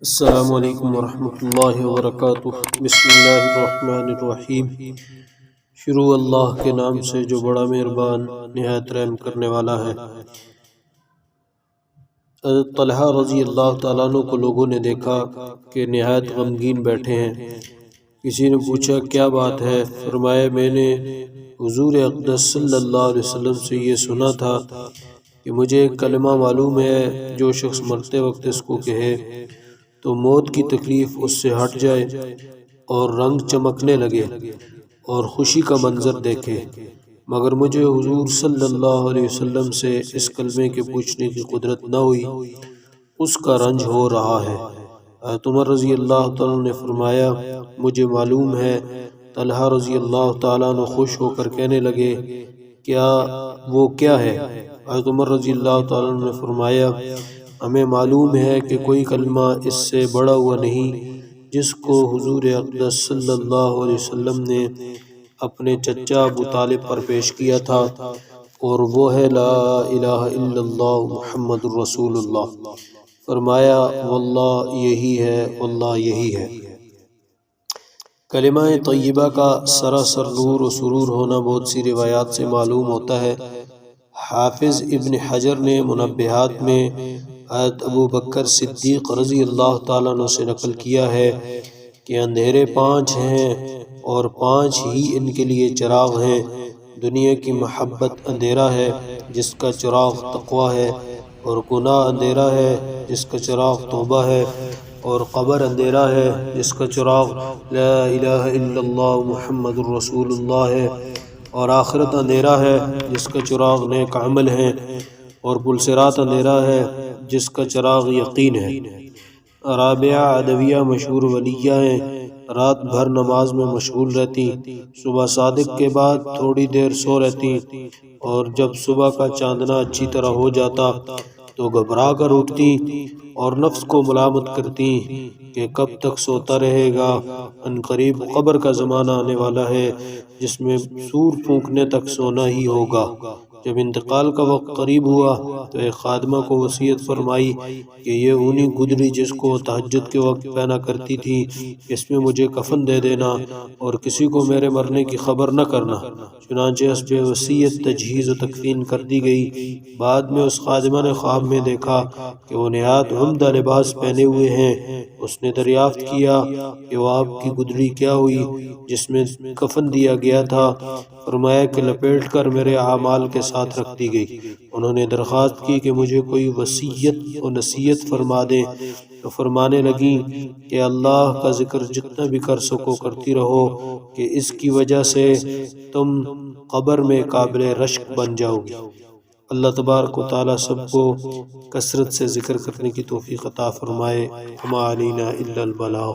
السلام علیکم ورحمۃ اللہ وبرکاتہ۔ بسم اللہ الرحمن الرحیم۔ شروع اللہ کے نام سے جو بڑا مہربان نہایت رحم کرنے والا ہے۔ حضرت طلحہ رضی اللہ تعالیٰ عنہ کو لوگوں نے دیکھا کہ نہایت غمگین بیٹھے ہیں۔ کسی نے پوچھا کیا بات ہے؟ فرمایا میں نے حضور اقدس صلی اللہ علیہ وسلم سے یہ سنا تھا کہ مجھے ایک کلمہ معلوم ہے، جو شخص مرتے وقت اس کو کہے تو موت کی تکلیف اس سے ہٹ جائے اور رنگ چمکنے لگے اور خوشی کا منظر دیکھے، مگر مجھے حضور صلی اللہ علیہ وسلم سے اس کلمے کے پوچھنے کی قدرت نہ ہوئی، اس کا رنج ہو رہا ہے۔ حضرت عمر رضی اللہ تعالیٰ نے فرمایا مجھے معلوم ہے۔ طلحہ رضی اللہ تعالیٰ عنہ خوش ہو کر کہنے لگے وہ کیا ہے؟ حضرت عمر رضی اللہ تعالیٰ عنہ نے فرمایا ہمیں معلوم ہے کہ کوئی کلمہ اس سے بڑا ہوا نہیں جس کو حضور اقدس صلی اللہ علیہ وسلم نے اپنے چچا ابو طالب پر پیش کیا تھا، اور وہ ہے لا الہ الا اللہ محمد رسول اللہ۔ فرمایا واللہ یہی ہے، واللہ یہی ہے۔ کلمہ طیبہ کا سراسر نور و سرور ہونا بہت سی روایات سے معلوم ہوتا ہے۔ حافظ ابن حجر نے منبہات میں حضرت ابو بکر صدیق رضی اللہ تعالیٰ عنہ سے نقل کیا ہے کہ اندھیرے 5 ہیں اور 5 ہی ان کے لیے چراغ ہیں۔ دنیا کی محبت اندھیرا ہے جس کا چراغ تقویٰ ہے، اور گناہ اندھیرا ہے جس کا چراغ توبہ ہے، اور قبر اندھیرا ہے جس کا چراغ لا الہ الا اللہ محمد رسول اللہ ہے، اور آخرت اندھیرا ہے جس کا چراغ نیک عمل ہے، اور پلسرات اندھیرا ہے جس کا چراغ یقین ہے۔ رابعہ عدویہ مشہور ولیہ ہیں، رات بھر نماز میں مشغول رہتی، صبح صادق کے بعد تھوڑی دیر سو رہتی، اور جب صبح کا چاندنا اچھی طرح ہو جاتا تو گھبرا کر اٹھتی اور نفس کو ملامت کرتی کہ کب تک سوتا رہے گا، ان قریب قبر کا زمانہ آنے والا ہے جس میں سور پھونکنے تک سونا ہی ہوگا۔ جب انتقال کا وقت قریب ہوا تو ایک خادمہ کو وصیت فرمائی کہ یہ اونی گدڑی جس کو تہجد کے وقت پہنا کرتی تھی اس میں مجھے کفن دے دینا، اور کسی کو میرے مرنے کی خبر نہ کرنا۔ چنانچہ حسب وصیت تجہیز و تکفین کر دی گئی۔ بعد میں اس خادمہ نے خواب میں دیکھا کہ وہ نہایت عمدہ لباس پہنے ہوئے ہیں۔ اس نے دریافت کیا کہ وہ آپ کی گدڑی کیا ہوئی جس میں کفن دیا گیا تھا؟ فرمایا کہ لپیٹ کر میرے اعمال کے ساتھ رکھ دی گئی۔ انہوں نے درخواست کی کہ مجھے کوئی وصیت و نصیحت فرما دیں، تو فرمانے لگیں کہ اللہ کا ذکر جتنا بھی کر سکو کرتی رہو کہ اس کی وجہ سے تم قبر میں قابل رشک بن جاؤ گی۔ اللہ تبارک و تعالیٰ سب کو کثرت سے ذکر کرنے کی توفیق عطا فرمائے۔ وما علینا الا البلاغ۔